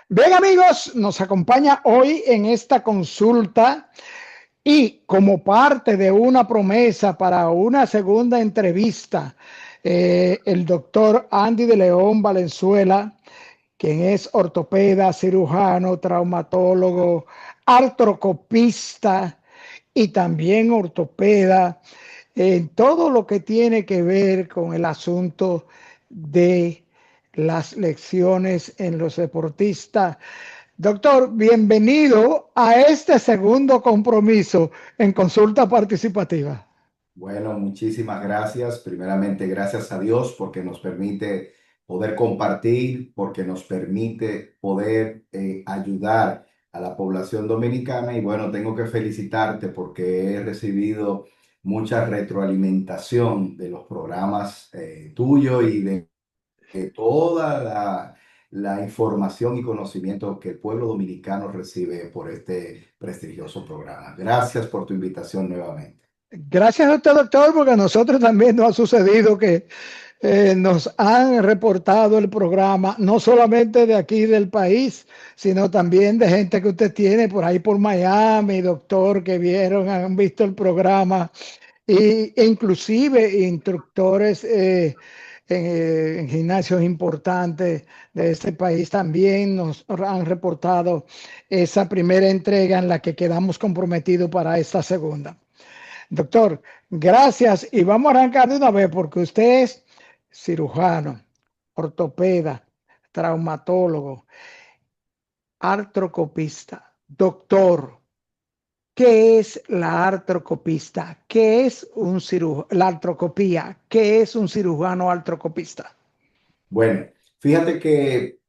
Bien, amigos, nos acompaña hoy en esta consulta y como parte de una promesa para una segunda entrevista, el doctor Andy de León Valenzuela, quien es ortopeda, cirujano, traumatólogo, artroscopista y también ortopeda en todo lo que tiene que ver con el asunto de las lecciones en los deportistas. Doctor, bienvenido a este segundo compromiso en consulta participativa. Bueno, muchísimas gracias. Primeramente, gracias a Dios porque nos permite poder compartir, porque nos permite poder ayudar a la población dominicana. Y bueno, tengo que felicitarte porque he recibido mucha retroalimentación de los programas tuyos y de toda la información y conocimiento que el pueblo dominicano recibe por este prestigioso programa. Gracias por tu invitación nuevamente. Gracias a usted, doctor, porque a nosotros también nos ha sucedido que nos han reportado el programa, no solamente de aquí del país, sino también de gente que usted tiene por ahí por Miami, doctor, que vieron, han visto el programa e inclusive instructores en gimnasios importantes de este país también nos han reportado esa primera entrega en la que quedamos comprometidos para esta segunda. Doctor, gracias y vamos a arrancar de una vez porque usted es cirujano, ortopeda, traumatólogo, artroscopista, doctor. ¿Qué es la artroscopista? ¿Qué es un la artroscopía? ¿Qué es un cirujano artroscopista? Bueno, fíjate que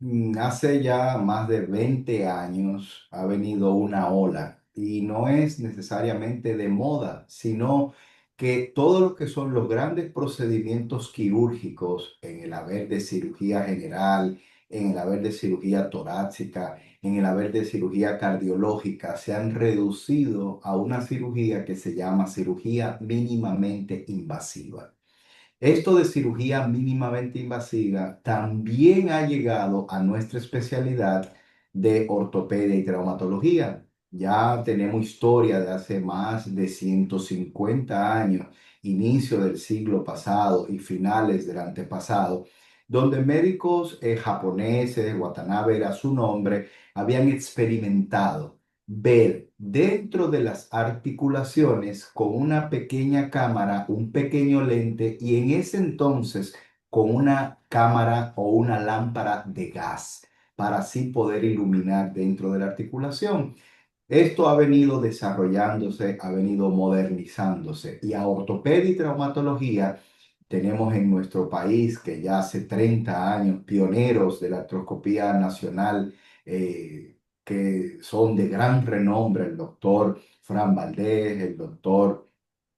hace ya más de 20 años ha venido una ola y no es necesariamente de moda, sino que todo lo que son los grandes procedimientos quirúrgicos en el haber de cirugía general, en el haber de cirugía torácica, en el haber de cirugía cardiológica, se han reducido a una cirugía que se llama cirugía mínimamente invasiva. Esto de cirugía mínimamente invasiva también ha llegado a nuestra especialidad de ortopedia y traumatología. Ya tenemos historia de hace más de 150 años, inicio del siglo pasado y finales del antepasado, donde médicos japoneses, Watanabe era su nombre, habían experimentado ver dentro de las articulaciones con una pequeña cámara, un pequeño lente y en ese entonces con una cámara o una lámpara de gas para así poder iluminar dentro de la articulación. Esto ha venido desarrollándose, ha venido modernizándose y a ortopedia y traumatología tenemos en nuestro país que ya hace 30 años pioneros de la artroscopía nacional, que son de gran renombre, el doctor Fran Valdés, el doctor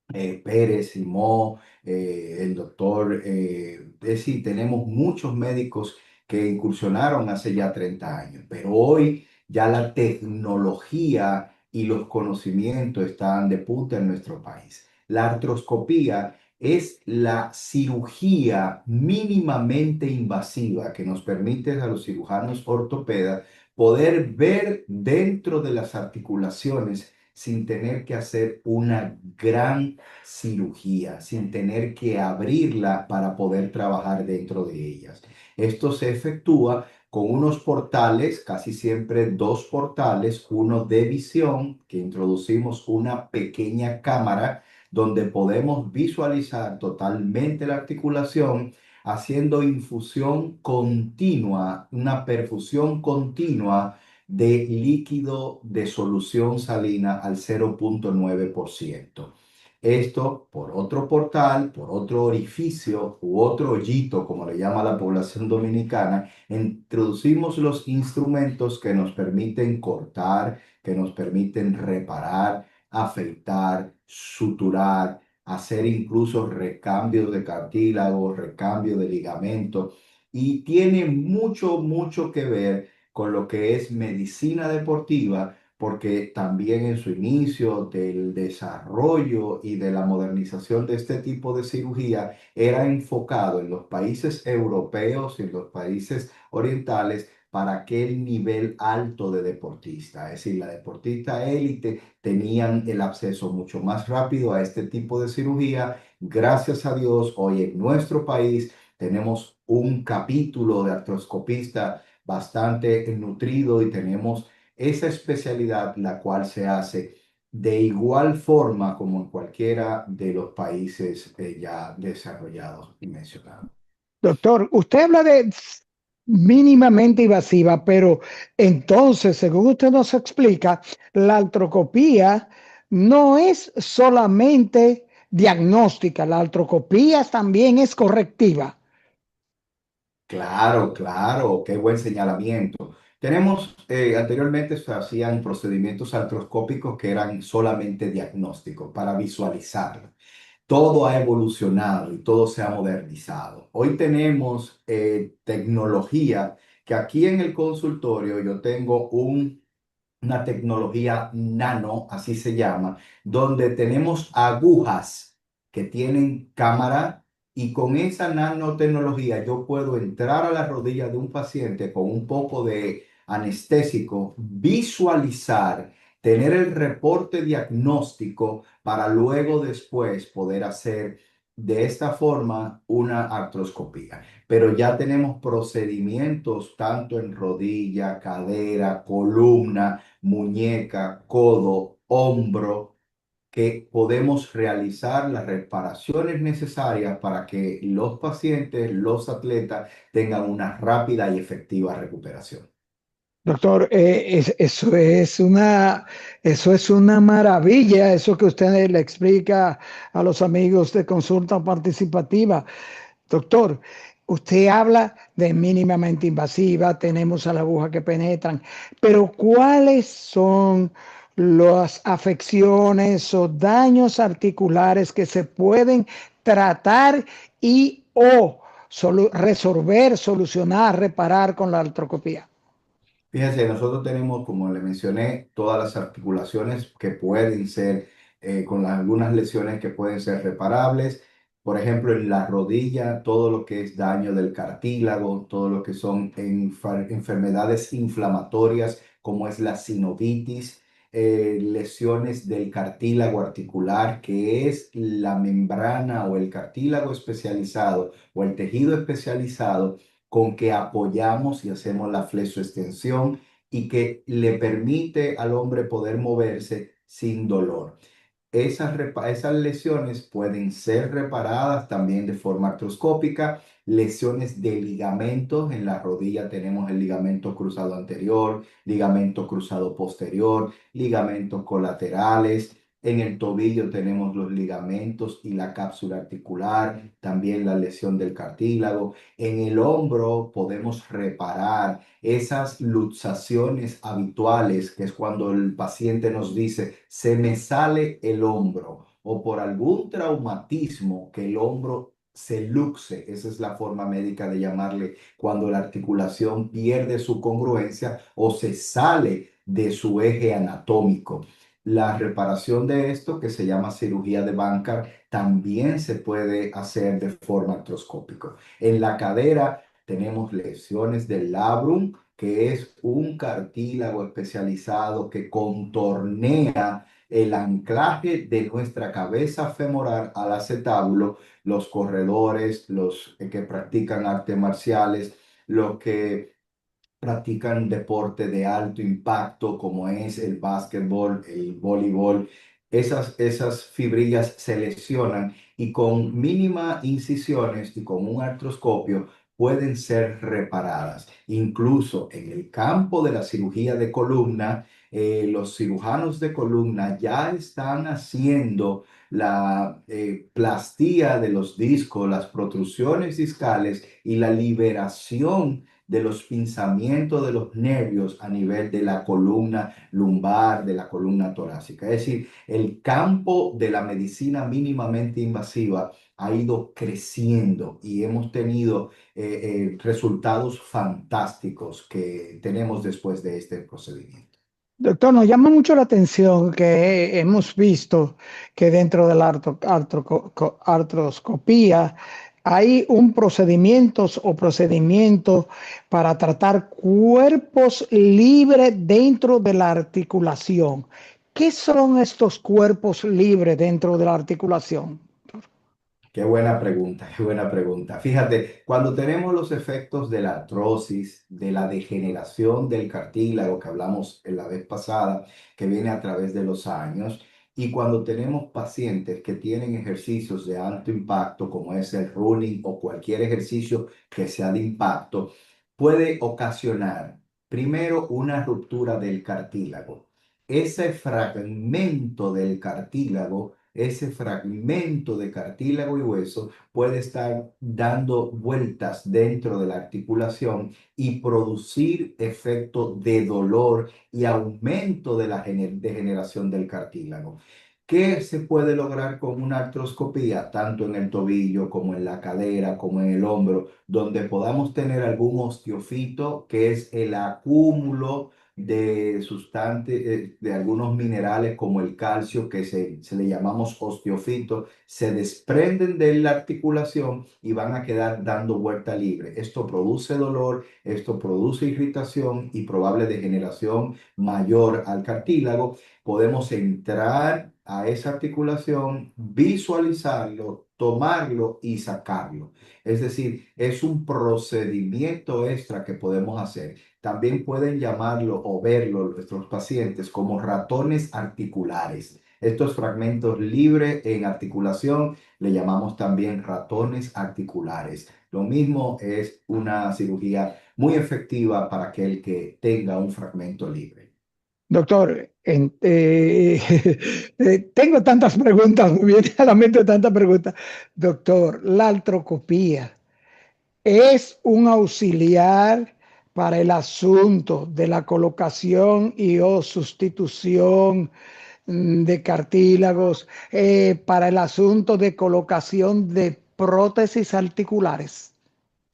Pérez Simó, el doctor, es decir, tenemos muchos médicos que incursionaron hace ya 30 años, pero hoy ya la tecnología y los conocimientos están de punta en nuestro país. La artroscopía es la cirugía mínimamente invasiva que nos permite a los cirujanos ortopedas poder ver dentro de las articulaciones sin tener que hacer una gran cirugía, sin tener que abrirla para poder trabajar dentro de ellas. Esto se efectúa con unos portales, casi siempre dos portales, uno de visión, que introducimos una pequeña cámara donde podemos visualizar totalmente la articulación, haciendo infusión continua, una perfusión continua de líquido de solución salina al 0,9%. Esto por otro portal, por otro orificio u otro hoyito, como le llama la población dominicana, introducimos los instrumentos que nos permiten cortar, que nos permiten reparar, afeitar, suturar, hacer incluso recambios de cartílago, recambio de ligamento, y tiene mucho, mucho que ver con lo que es medicina deportiva, porque también en su inicio del desarrollo y de la modernización de este tipo de cirugía era enfocado en los países europeos y en los países orientales para aquel nivel alto de deportista. Es decir, la deportista élite tenían el acceso mucho más rápido a este tipo de cirugía. Gracias a Dios, hoy en nuestro país tenemos un capítulo de artroscopista bastante nutrido y tenemos esa especialidad la cual se hace de igual forma como en cualquiera de los países ya desarrollados y mencionados. Doctor, usted habla de mínimamente invasiva, pero entonces, según usted nos explica, la artroscopía no es solamente diagnóstica, la artroscopía también es correctiva. Claro, claro, qué buen señalamiento. Tenemos, anteriormente se hacían procedimientos artroscópicos que eran solamente diagnósticos para visualizarlo. Todo ha evolucionado y todo se ha modernizado. Hoy tenemos tecnología que aquí en el consultorio yo tengo una tecnología nano, así se llama, donde tenemos agujas que tienen cámara y con esa nanotecnología yo puedo entrar a la rodilla de un paciente con un poco de anestésico, visualizar, tener el reporte diagnóstico para luego después poder hacer de esta forma una artroscopía. Pero ya tenemos procedimientos tanto en rodilla, cadera, columna, muñeca, codo, hombro, que podemos realizar las reparaciones necesarias para que los pacientes, los atletas, tengan una rápida y efectiva recuperación. Doctor, eso es una maravilla, eso que usted le explica a los amigos de consulta participativa. Doctor, usted habla de mínimamente invasiva, tenemos a la aguja que penetran, pero ¿cuáles son las afecciones o daños articulares que se pueden tratar y o resolver, solucionar, reparar con la artroscopía? Fíjense, nosotros tenemos, como le mencioné, todas las articulaciones que pueden ser, algunas lesiones que pueden ser reparables. Por ejemplo, en la rodilla, todo lo que es daño del cartílago, todo lo que son enfermedades inflamatorias, como es la sinovitis, lesiones del cartílago articular, que es la membrana o el cartílago especializado o el tejido especializado con que apoyamos y hacemos la flexoextensión y que le permite al hombre poder moverse sin dolor. Esas lesiones pueden ser reparadas también de forma artroscópica. Lesiones de ligamentos, en la rodilla tenemos el ligamento cruzado anterior, ligamento cruzado posterior, ligamentos colaterales. En el tobillo tenemos los ligamentos y la cápsula articular, también la lesión del cartílago. En el hombro podemos reparar esas luxaciones habituales, que es cuando el paciente nos dice, se me sale el hombro, o por algún traumatismo que el hombro se luxe, esa es la forma médica de llamarle, cuando la articulación pierde su congruencia o se sale de su eje anatómico. La reparación de esto, que se llama cirugía de Bankart, también se puede hacer de forma artroscópica. En la cadera tenemos lesiones del labrum, que es un cartílago especializado que contornea el anclaje de nuestra cabeza femoral al acetábulo. Los corredores, los que practican artes marciales, los que practican deporte de alto impacto como es el básquetbol, el voleibol. Esas fibrillas se lesionan y con mínima incisiones y con un artroscopio pueden ser reparadas. Incluso en el campo de la cirugía de columna, los cirujanos de columna ya están haciendo la plastía de los discos, las protrusiones discales y la liberación de los pinzamientos de los nervios a nivel de la columna lumbar, de la columna torácica. Es decir, el campo de la medicina mínimamente invasiva ha ido creciendo y hemos tenido resultados fantásticos que tenemos después de este procedimiento. Doctor, nos llama mucho la atención que hemos visto que dentro de la artroscopía hay un procedimiento para tratar cuerpos libres dentro de la articulación. ¿Qué son estos cuerpos libres dentro de la articulación? Qué buena pregunta, qué buena pregunta. Fíjate, cuando tenemos los efectos de la artrosis, de la degeneración del cartílago que hablamos en la vez pasada, que viene a través de los años, y cuando tenemos pacientes que tienen ejercicios de alto impacto, como es el running o cualquier ejercicio que sea de impacto, puede ocasionar primero una ruptura del cartílago. Ese fragmento del cartílago, ese fragmento de cartílago y hueso puede estar dando vueltas dentro de la articulación y producir efecto de dolor y aumento de la degeneración del cartílago. ¿Qué se puede lograr con una artroscopía, tanto en el tobillo como en la cadera, como en el hombro, donde podamos tener algún osteofito, que es el acúmulo de sustantes, de algunos minerales como el calcio, que se le llamamos osteofitos, se desprenden de la articulación y van a quedar dando vuelta libre? Esto produce dolor, esto produce irritación y probable degeneración mayor al cartílago. Podemos entrar a esa articulación, visualizarlo, tomarlo y sacarlo. Es decir, es un procedimiento extra que podemos hacer. También pueden llamarlo o verlo nuestros pacientes como ratones articulares. Estos fragmentos libres en articulación le llamamos también ratones articulares. Lo mismo, es una cirugía muy efectiva para aquel que tenga un fragmento libre. Doctor, tengo tantas preguntas, me viene a la mente tantas preguntas. Doctor, la artroscopía es un auxiliar para el asunto de la colocación y o sustitución de cartílagos, para el asunto de colocación de prótesis articulares.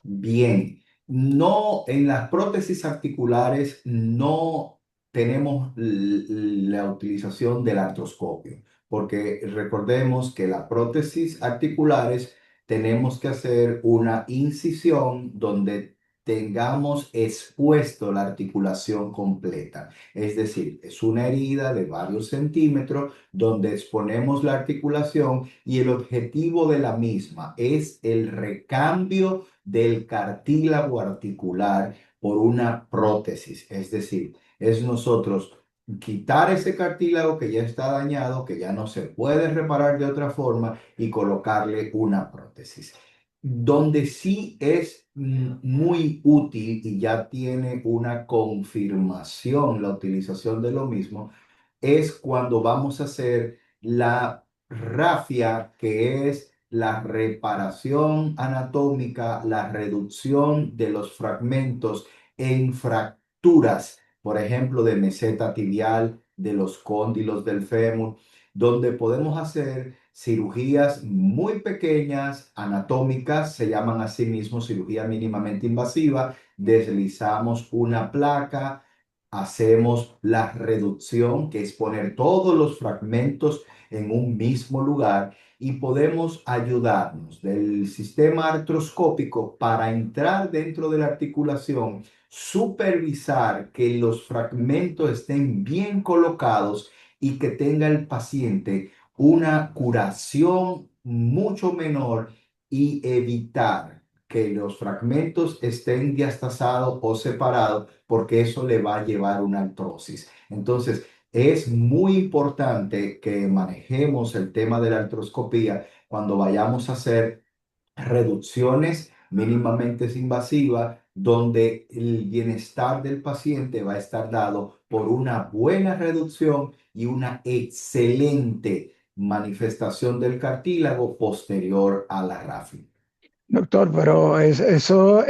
Bien, no, en las prótesis articulares no tenemos la utilización del artroscopio, porque recordemos que las prótesis articulares tenemos que hacer una incisión donde tengamos expuesto la articulación completa. Es decir, es una herida de varios centímetros donde exponemos la articulación y el objetivo de la misma es el recambio del cartílago articular por una prótesis. Es decir, es nosotros quitar ese cartílago que ya está dañado, que ya no se puede reparar de otra forma, y colocarle una prótesis. Donde sí es muy útil y ya tiene una confirmación la utilización de lo mismo, es cuando vamos a hacer la rafia, que es la reparación anatómica, la reducción de los fragmentos en fracturas, por ejemplo, de meseta tibial, de los cóndilos del fémur, donde podemos hacer cirugías muy pequeñas, anatómicas, se llaman así mismo cirugía mínimamente invasiva. Deslizamos una placa, hacemos la reducción, que es poner todos los fragmentos en un mismo lugar, y podemos ayudarnos del sistema artroscópico para entrar dentro de la articulación, supervisar que los fragmentos estén bien colocados y que tenga el paciente una curación mucho menor, y evitar que los fragmentos estén diastasados o separados, porque eso le va a llevar una artrosis. Entonces, es muy importante que manejemos el tema de la artroscopía cuando vayamos a hacer reducciones mínimamente invasivas, donde el bienestar del paciente va a estar dado por una buena reducción y una excelente manifestación del cartílago posterior a la rafia. Doctor, pero eso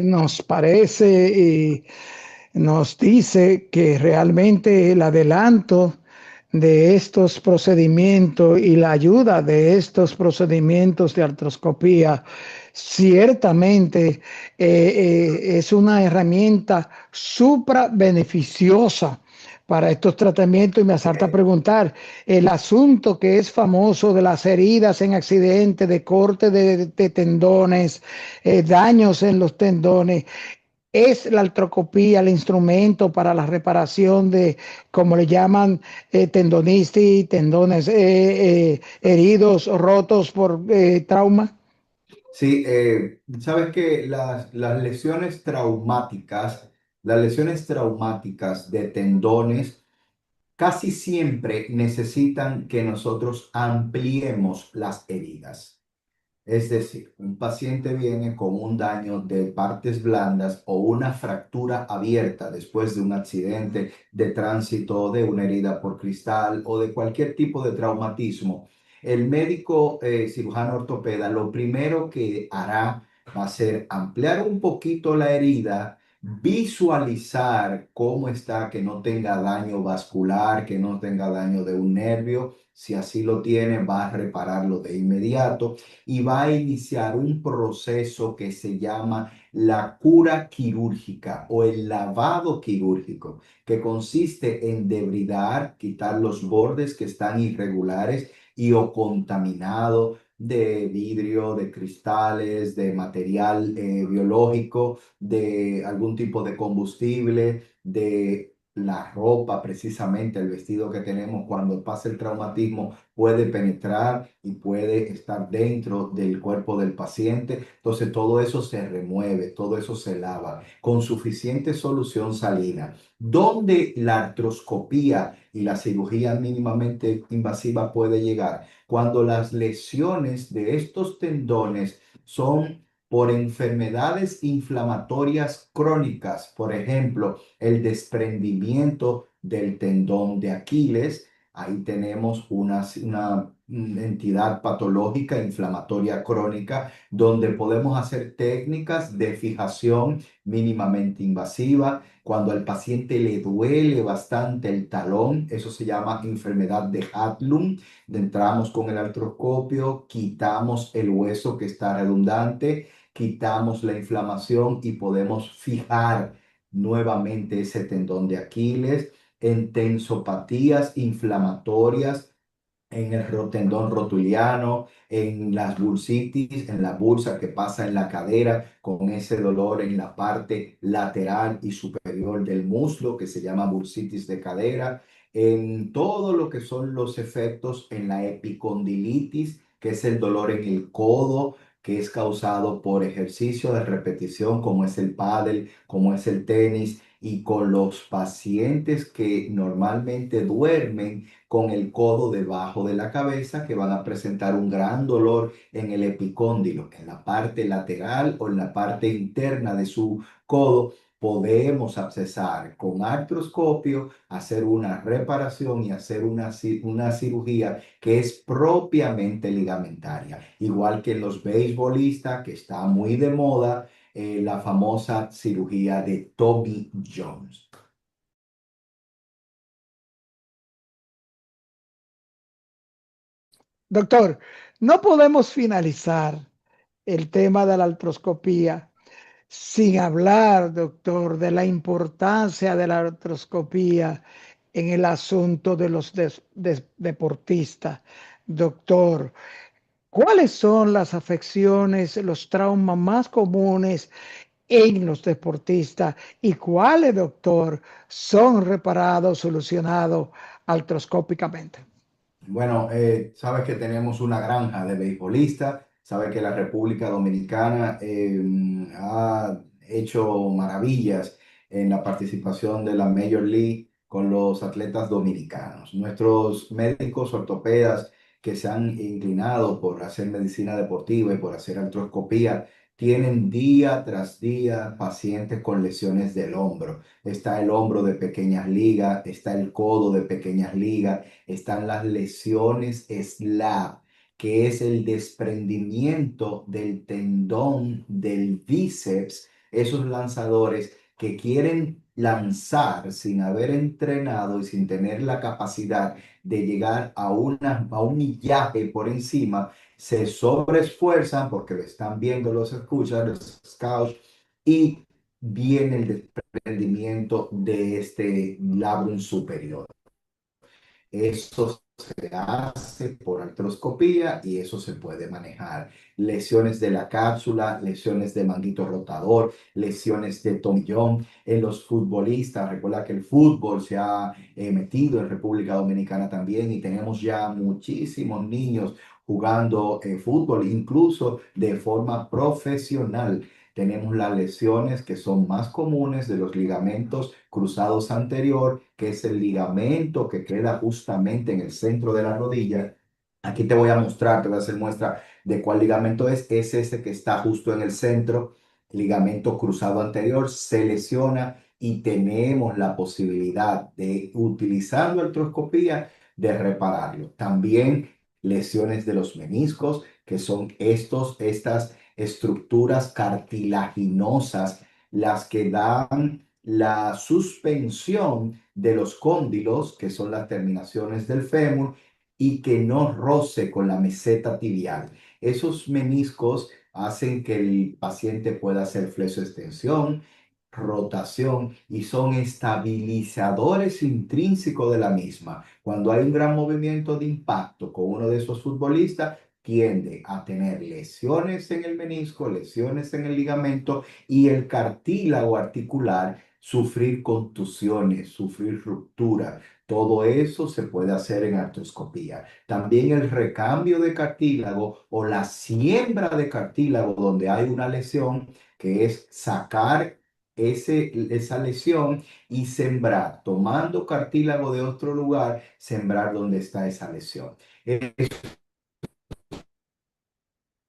nos parece y nos dice que realmente el adelanto de estos procedimientos y la ayuda de estos procedimientos de artroscopía ciertamente es una herramienta supra beneficiosa para estos tratamientos y me asalta a preguntar, el asunto que es famoso de las heridas en accidente, de corte de tendones, daños en los tendones, es la artroscopía el instrumento para la reparación de, como le llaman, tendonitis, tendones heridos o rotos por trauma. Sí, sabes que las lesiones traumáticas de tendones casi siempre necesitan que nosotros ampliemos las heridas. Es decir, un paciente viene con un daño de partes blandas o una fractura abierta después de un accidente de tránsito, de una herida por cristal o de cualquier tipo de traumatismo. El médico cirujano ortopeda lo primero que hará va a ser ampliar un poquito la herida, visualizar cómo está, que no tenga daño vascular, que no tenga daño de un nervio. Si así lo tiene, va a repararlo de inmediato y va a iniciar un proceso que se llama la cura quirúrgica o el lavado quirúrgico, que consiste en debridar, quitar los bordes que están irregulares y o contaminados de vidrio, de cristales, de material biológico, de algún tipo de combustible, de la ropa, precisamente el vestido que tenemos cuando pasa el traumatismo puede penetrar y puede estar dentro del cuerpo del paciente. Entonces todo eso se remueve, todo eso se lava con suficiente solución salina. ¿Dónde la artroscopía y la cirugía mínimamente invasiva puede llegar? Cuando las lesiones de estos tendones son por enfermedades inflamatorias crónicas, por ejemplo, el desprendimiento del tendón de Aquiles. Ahí tenemos una entidad patológica inflamatoria crónica donde podemos hacer técnicas de fijación mínimamente invasiva. Cuando al paciente le duele bastante el talón, eso se llama enfermedad de Hatlund. Entramos con el artroscopio, quitamos el hueso que está redundante, quitamos la inflamación y podemos fijar nuevamente ese tendón de Aquiles en tensopatías inflamatorias, en el tendón rotuliano, en las bursitis, en la bursa que pasa en la cadera, con ese dolor en la parte lateral y superior del muslo que se llama bursitis de cadera, en todo lo que son los efectos en la epicondilitis, que es el dolor en el codo, que es causado por ejercicio de repetición, como es el pádel, como es el tenis, y con los pacientes que normalmente duermen con el codo debajo de la cabeza, que van a presentar un gran dolor en el epicóndilo, en la parte lateral o en la parte interna de su codo. Podemos accesar con artroscopio, hacer una reparación y hacer una cirugía que es propiamente ligamentaria. Igual que en los beisbolistas, que está muy de moda, la famosa cirugía de Tommy Jones. Doctor, no podemos finalizar el tema de la artroscopía sin hablar, doctor, de la importancia de la artroscopía en el asunto de los deportistas. Doctor, ¿cuáles son las afecciones, los traumas más comunes en los deportistas y cuáles, doctor, son reparados, solucionados artroscópicamente? Bueno, sabes que tenemos una granja de beisbolistas, sabes que la República Dominicana ha hecho maravillas en la participación de la Major League con los atletas dominicanos. Nuestros médicos ortopedas que se han inclinado por hacer medicina deportiva y por hacer artroscopía tienen día tras día pacientes con lesiones del hombro. Está el hombro de pequeñas ligas, está el codo de pequeñas ligas, están las lesiones SLAP, que es el desprendimiento del tendón del bíceps, esos lanzadores que quieren lanzar sin haber entrenado y sin tener la capacidad de llegar a un millaje por encima, se sobreesfuerzan porque lo están viendo los escuchas, los scouts, y viene el desprendimiento de este labrum superior. Eso se hace por artroscopía y eso se puede manejar. Lesiones de la cápsula, lesiones de manguito rotador, lesiones de tomillón en los futbolistas. Recuerda que el fútbol se ha metido en República Dominicana también y tenemos ya muchísimos niños jugando fútbol, incluso de forma profesional. Tenemos las lesiones que son más comunes de los ligamentos cruzados anterior, que es el ligamento que queda justamente en el centro de la rodilla. Aquí te voy a mostrar, te voy a hacer muestra de cuál ligamento es. Es ese que está justo en el centro, ligamento cruzado anterior, se lesiona y tenemos la posibilidad de, utilizando artroscopía, de repararlo. También lesiones de los meniscos, que son estas estructuras cartilaginosas, las que dan la suspensión de los cóndilos, que son las terminaciones del fémur, y que no roce con la meseta tibial. Esos meniscos hacen que el paciente pueda hacer flexoextensión, rotación y son estabilizadores intrínsecos de la misma. Cuando hay un gran movimiento de impacto con uno de esos futbolistas, tiende a tener lesiones en el menisco, lesiones en el ligamento y el cartílago articular, sufrir contusiones, sufrir ruptura. Todo eso se puede hacer en artroscopía. También el recambio de cartílago o la siembra de cartílago donde hay una lesión, que es sacar esa lesión y sembrar, tomando cartílago de otro lugar, sembrar donde está esa lesión.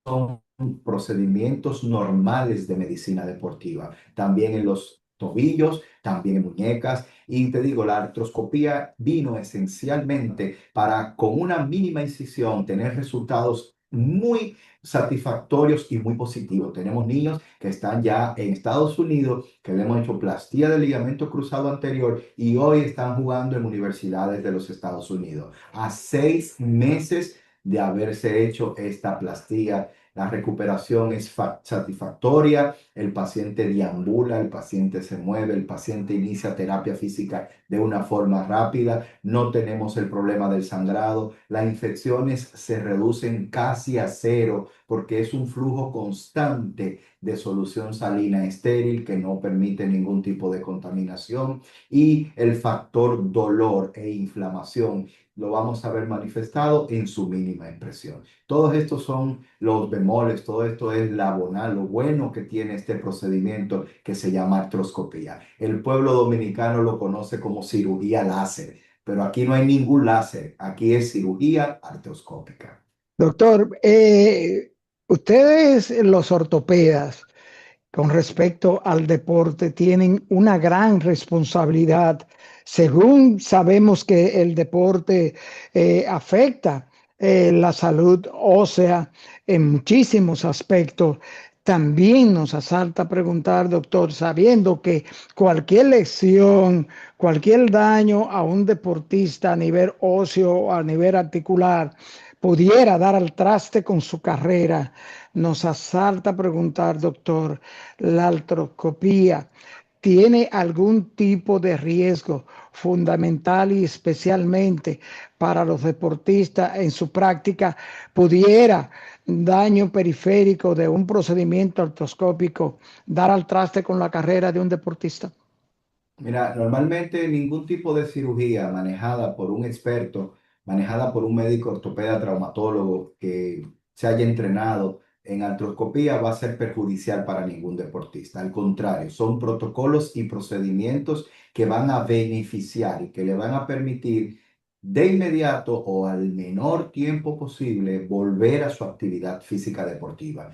Son procedimientos normales de medicina deportiva, también en los tobillos, también en muñecas. Y te digo, la artroscopía vino esencialmente para, con una mínima incisión, tener resultados muy satisfactorios y muy positivos. Tenemos niños que están ya en Estados Unidos, que le hemos hecho plastía del ligamento cruzado anterior y hoy están jugando en universidades de los Estados Unidos. A 6 meses de haberse hecho esta plastía, la recuperación es satisfactoria, el paciente deambula, el paciente se mueve, el paciente inicia terapia física de una forma rápida, no tenemos el problema del sangrado, las infecciones se reducen casi a cero porque es un flujo constante de solución salina estéril que no permite ningún tipo de contaminación y el factor dolor e inflamación lo vamos a ver manifestado en su mínima expresión. Todos estos son los bemoles, todo esto es la bonal, lo bueno que tiene este procedimiento que se llama artroscopía. El pueblo dominicano lo conoce como cirugía láser, pero aquí no hay ningún láser, aquí es cirugía artroscópica. Doctor, ustedes, los ortopedas, con respecto al deporte, tienen una gran responsabilidad. Según sabemos que el deporte afecta la salud ósea en muchísimos aspectos, también nos asalta preguntar, doctor, sabiendo que cualquier lesión, cualquier daño a un deportista a nivel óseo o a nivel articular pudiera dar al traste con su carrera. Nos asalta preguntar, doctor, ¿la artroscopía tiene algún tipo de riesgo fundamental y especialmente para los deportistas en su práctica? ¿Pudiera daño periférico de un procedimiento artroscópico dar al traste con la carrera de un deportista? Mira, normalmente ningún tipo de cirugía manejada por un experto, manejada por un médico ortopeda traumatólogo que se haya entrenado en artroscopía va a ser perjudicial para ningún deportista. Al contrario, son protocolos y procedimientos que van a beneficiar y que le van a permitir de inmediato o al menor tiempo posible volver a su actividad física deportiva.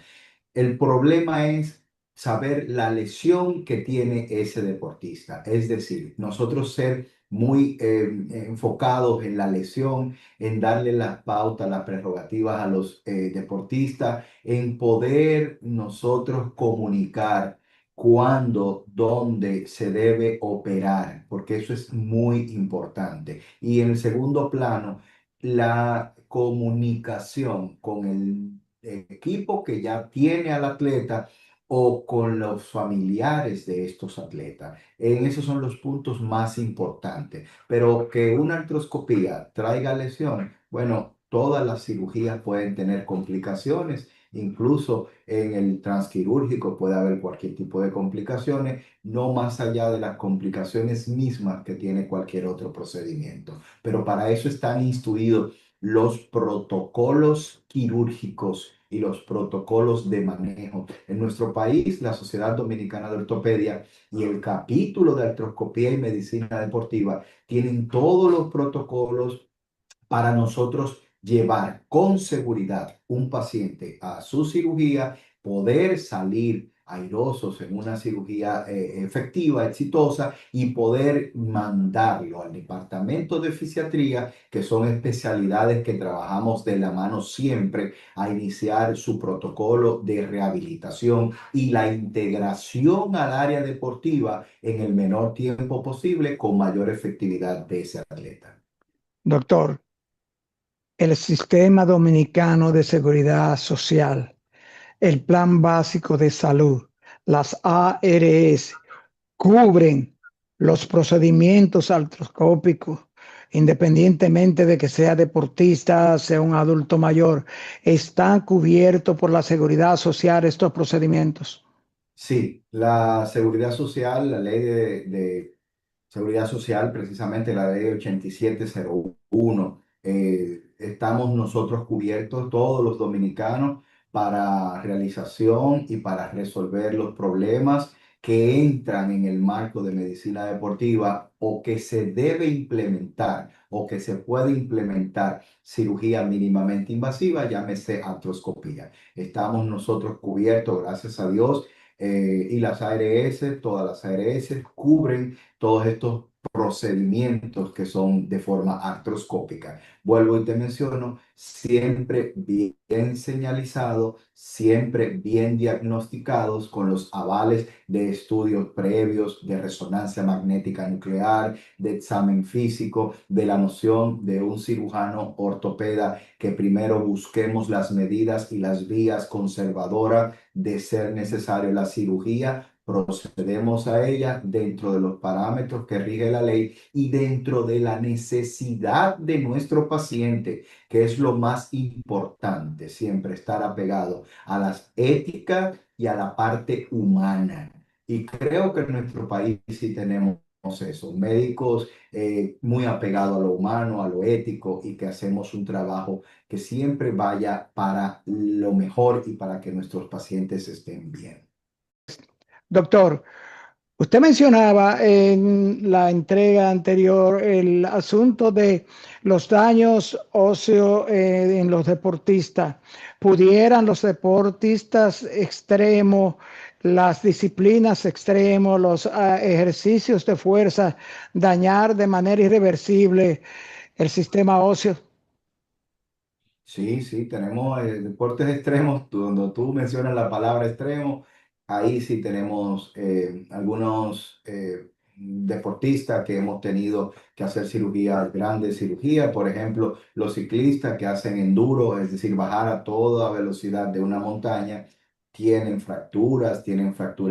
El problema es saber la lesión que tiene ese deportista. Es decir, nosotros ser muy enfocados en la lesión, en darle las pautas, las prerrogativas a los deportistas, en poder nosotros comunicar cuándo, dónde se debe operar, porque eso es muy importante. Y en el segundo plano, la comunicación con el equipo que ya tiene al atleta o con los familiares de estos atletas. En esos son los puntos más importantes. Pero que una artroscopía traiga lesiones, bueno, todas las cirugías pueden tener complicaciones. Incluso en el transquirúrgico puede haber cualquier tipo de complicaciones, no más allá de las complicaciones mismas que tiene cualquier otro procedimiento. Pero para eso están instruidos los protocolos quirúrgicos y los protocolos de manejo. En nuestro país, la Sociedad Dominicana de Ortopedia y el capítulo de artroscopía y medicina deportiva tienen todos los protocolos para nosotros llevar con seguridad un paciente a su cirugía, poder salir airosos en una cirugía efectiva, exitosa, y poder mandarlo al departamento de fisiatría, que son especialidades que trabajamos de la mano siempre, a iniciar su protocolo de rehabilitación y la integración al área deportiva en el menor tiempo posible con mayor efectividad de ese atleta. Doctor, el Sistema Dominicano de Seguridad Social, el Plan Básico de Salud, las ARS, cubren los procedimientos artroscópicos, independientemente de que sea deportista, sea un adulto mayor, ¿están cubiertos por la seguridad social estos procedimientos? Sí, la seguridad social, la ley de seguridad social, precisamente la ley 8701, estamos nosotros cubiertos, todos los dominicanos, para realización y para resolver los problemas que entran en el marco de medicina deportiva o que se debe implementar o que se puede implementar cirugía mínimamente invasiva, llámese artroscopía. Estamos nosotros cubiertos, gracias a Dios, y las ARS, todas las ARS cubren todos estos procedimientos que son de forma artroscópica. Vuelvo y te menciono, siempre bien señalizados, siempre bien diagnosticados con los avales de estudios previos de resonancia magnética nuclear, de examen físico, de la noción de un cirujano ortopeda, que primero busquemos las medidas y las vías conservadoras de ser necesario la cirugía. Procedemos a ella dentro de los parámetros que rige la ley y dentro de la necesidad de nuestro paciente, que es lo más importante, siempre estar apegado a las éticas y a la parte humana. Y creo que en nuestro país sí tenemos eso, médicos muy apegados a lo humano, a lo ético, y que hacemos un trabajo que siempre vaya para lo mejor y para que nuestros pacientes estén bien. Doctor, usted mencionaba en la entrega anterior el asunto de los daños óseos en los deportistas. ¿Pudieran los deportistas extremos, las disciplinas extremos, los ejercicios de fuerza dañar de manera irreversible el sistema óseo? Sí, sí, tenemos deportes extremos, cuando tú mencionas la palabra extremo, ahí sí tenemos algunos deportistas que hemos tenido que hacer cirugías, grandes cirugías, por ejemplo, los ciclistas que hacen enduro, es decir, bajar a toda velocidad de una montaña, tienen fractura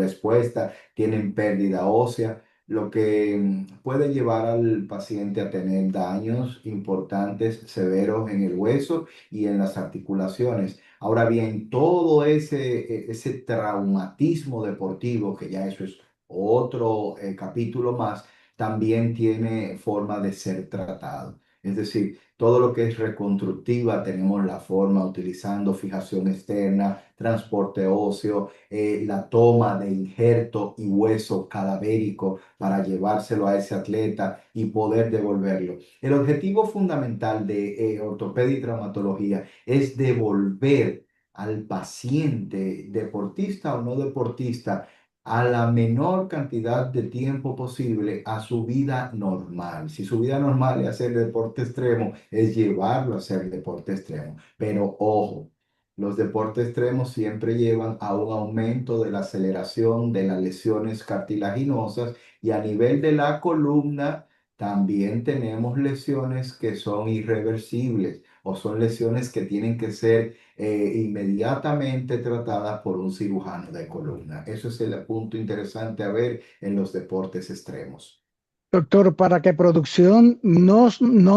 expuesta, tienen pérdida ósea, lo que puede llevar al paciente a tener daños importantes, severos en el hueso y en las articulaciones. Ahora bien, todo ese traumatismo deportivo, que ya eso es otro capítulo más, también tiene forma de ser tratado. Es decir, todo lo que es reconstructiva, tenemos la forma utilizando fijación externa, transporte óseo, la toma de injerto y hueso cadavérico para llevárselo a ese atleta y poder devolverlo. El objetivo fundamental de ortopedia y traumatología es devolver al paciente, deportista o no deportista, a la menor cantidad de tiempo posible a su vida normal. Si su vida normal es hacer deporte extremo, es llevarlo a hacer deporte extremo. Pero ojo, los deportes extremos siempre llevan a un aumento de la aceleración de las lesiones cartilaginosas, y a nivel de la columna también tenemos lesiones que son irreversibles. o son lesiones que tienen que ser inmediatamente tratadas por un cirujano de columna. Eso es el punto interesante a ver en los deportes extremos. Doctor, para que producción no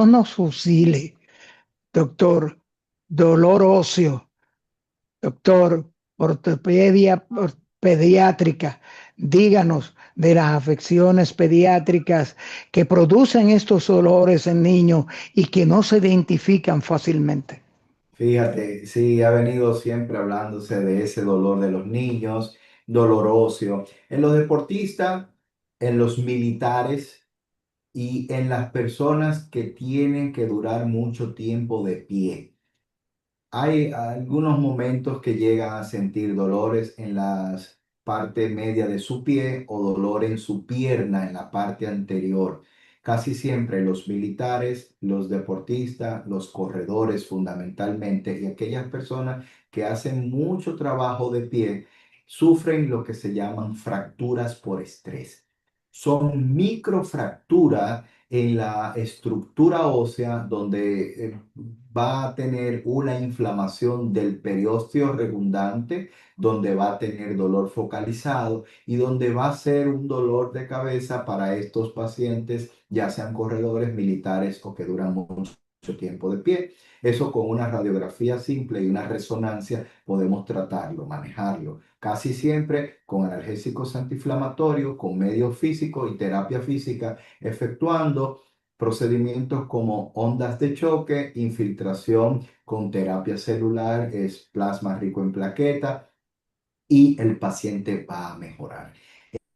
nos fusile, doctor, dolor óseo, doctor, pediátrica, díganos de las afecciones pediátricas que producen estos dolores en niños y que no se identifican fácilmente. Fíjate, sí, ha venido siempre hablándose de ese dolor de los niños, dolor óseo, en los deportistas, en los militares y en las personas que tienen que durar mucho tiempo de pie. Hay algunos momentos que llegan a sentir dolores en la parte media de su pie o dolor en su pierna en la parte anterior. Casi siempre los militares, los deportistas, los corredores fundamentalmente y aquellas personas que hacen mucho trabajo de pie sufren lo que se llaman fracturas por estrés. Son microfracturas en la estructura ósea donde va a tener una inflamación del periósteo redundante, donde va a tener dolor focalizado y donde va a ser un dolor de cabeza para estos pacientes, ya sean corredores, militares o que duran mucho tiempo de pie. Eso con una radiografía simple y una resonancia podemos tratarlo, manejarlo. Casi siempre con analgésicos antiinflamatorios, con medios físicos y terapia física, efectuando procedimientos como ondas de choque, infiltración con terapia celular, es plasma rico en plaqueta y el paciente va a mejorar.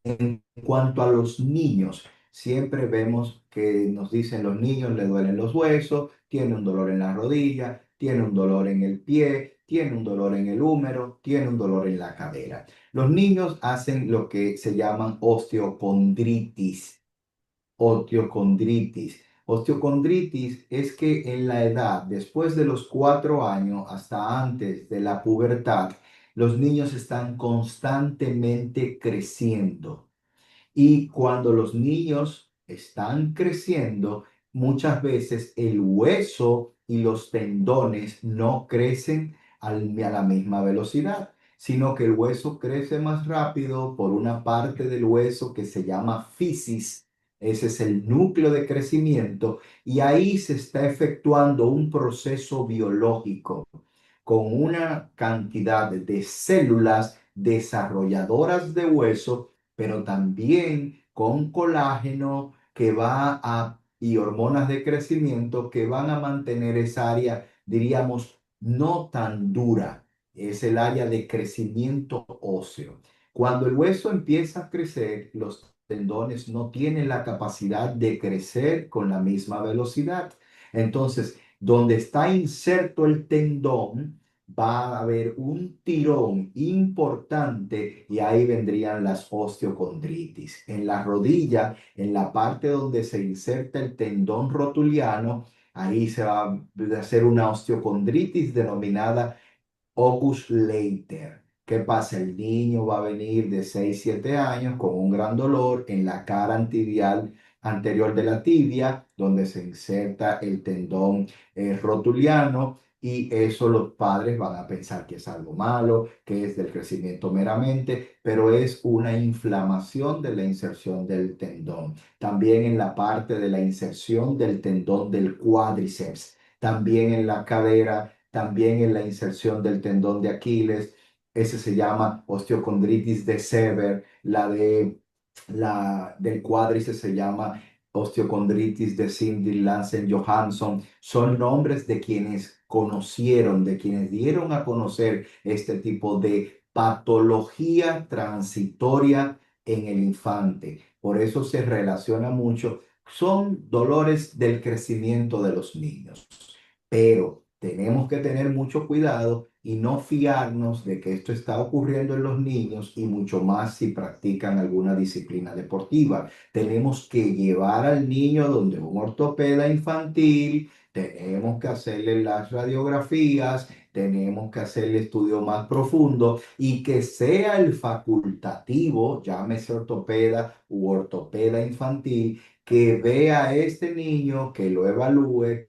En cuanto a los niños, siempre vemos que nos dicen los niños le duelen los huesos, tiene un dolor en la rodilla, tiene un dolor en el pie, tiene un dolor en el húmero, tiene un dolor en la cadera. Los niños hacen lo que se llaman osteocondritis. Osteocondritis. Osteocondritis es que en la edad, después de los 4 años hasta antes de la pubertad, los niños están constantemente creciendo. Y cuando los niños están creciendo, muchas veces el hueso y los tendones no crecen a la misma velocidad, sino que el hueso crece más rápido por una parte del hueso que se llama fisis. Ese es el núcleo de crecimiento y ahí se está efectuando un proceso biológico con una cantidad de células desarrolladoras de hueso, pero también con colágeno que va a y hormonas de crecimiento que van a mantener esa área, diríamos, no tan dura. Es el área de crecimiento óseo. Cuando el hueso empieza a crecer, los tendones no tienen la capacidad de crecer con la misma velocidad. Entonces, donde está inserto el tendón, va a haber un tirón importante y ahí vendrían las osteocondritis. En la rodilla, en la parte donde se inserta el tendón rotuliano, ahí se va a hacer una osteocondritis denominada Opus Leiter. ¿Qué pasa? El niño va a venir de 6 7 años con un gran dolor en la cara antibial anterior de la tibia, donde se inserta el tendón rotuliano. Y eso los padres van a pensar que es algo malo, que es del crecimiento meramente, pero es una inflamación de la inserción del tendón. También en la parte de la inserción del tendón del cuádriceps, también en la cadera, también en la inserción del tendón de Aquiles. Ese se llama osteocondritis de Sever, la del cuádriceps se llama osteocondritis de Cindy Lansen Johansson. Son nombres de quienes conocieron, de quienes dieron a conocer este tipo de patología transitoria en el infante. Por eso se relaciona mucho. Son dolores del crecimiento de los niños, pero tenemos que tener mucho cuidado y no fiarnos de que esto está ocurriendo en los niños y mucho más si practican alguna disciplina deportiva. Tenemos que llevar al niño donde un ortopeda infantil, tenemos que hacerle las radiografías, tenemos que hacerle estudio más profundo y que sea el facultativo, llámese ortopeda u ortopeda infantil, que vea a este niño, que lo evalúe,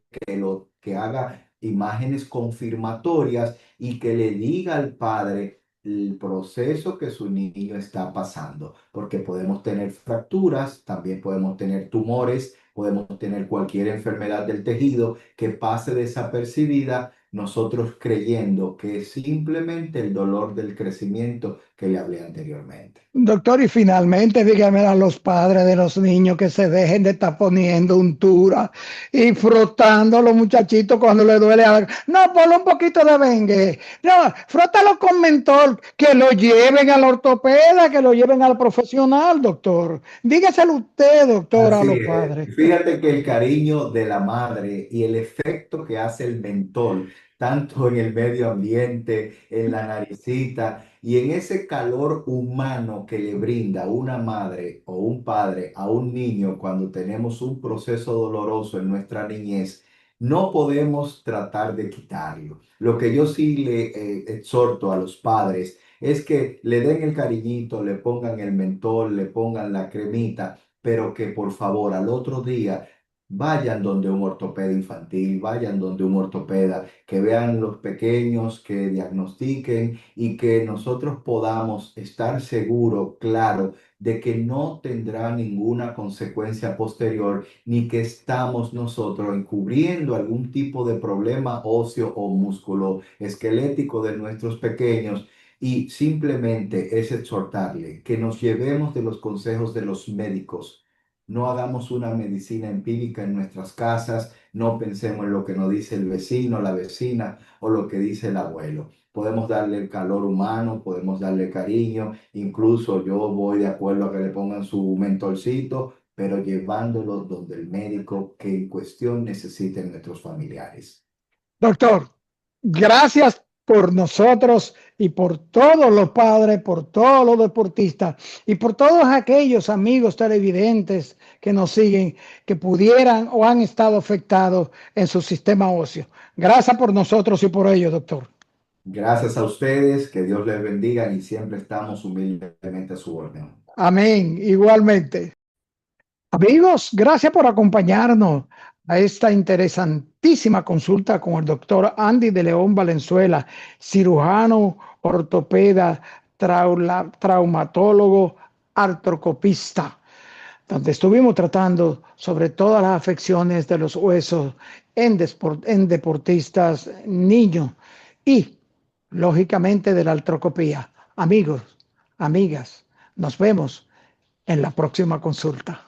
que haga imágenes confirmatorias y que le diga al padre el proceso que su niño está pasando, porque podemos tener fracturas, también podemos tener tumores, podemos tener cualquier enfermedad del tejido que pase desapercibida, nosotros creyendo que es simplemente el dolor del crecimiento que le hablé anteriormente. Doctor, y finalmente dígame a los padres de los niños que se dejen de estar poniendo untura y frotando a los muchachitos cuando les duele algo. No, ponle un poquito de Bengue. No, frótalo con mentol, que lo lleven al ortopeda, que lo lleven al profesional, doctor. Dígaselo usted, doctor, a Así los es. padres. Fíjate que el cariño de la madre y el efecto que hace el mentol, tanto en el medio ambiente, en la naricita y en ese calor humano que le brinda una madre o un padre a un niño cuando tenemos un proceso doloroso en nuestra niñez, no podemos tratar de quitarlo. Lo que yo sí le exhorto a los padres es que le den el cariñito, le pongan el mentol, le pongan la cremita, pero que por favor al otro día vayan donde un ortopeda infantil, vayan donde un ortopeda, que vean los pequeños, que diagnostiquen y que nosotros podamos estar seguros, claro, de que no tendrá ninguna consecuencia posterior, ni que estamos nosotros encubriendo algún tipo de problema óseo o músculo esquelético de nuestros pequeños. Y simplemente es exhortarle que nos llevemos de los consejos de los médicos. No hagamos una medicina empírica en nuestras casas, no pensemos en lo que nos dice el vecino, la vecina o lo que dice el abuelo. Podemos darle el calor humano, podemos darle cariño, incluso yo voy de acuerdo a que le pongan su mentolcito, pero llevándolo donde el médico que en cuestión necesiten nuestros familiares. Doctor, gracias por nosotros y por todos los padres, por todos los deportistas y por todos aquellos amigos televidentes que nos siguen, que pudieran o han estado afectados en su sistema óseo. Gracias por nosotros y por ello, doctor. Gracias a ustedes, que Dios les bendiga y siempre estamos humildemente a su orden. Amén. Igualmente. Amigos, gracias por acompañarnos a esta interesantísima consulta con el doctor Andy de León Valenzuela, cirujano, ortopeda, traumatólogo, artroscopista, donde estuvimos tratando sobre todas las afecciones de los huesos en deportistas, niños y, lógicamente, de la artroscopía. Amigos, amigas, nos vemos en la próxima consulta.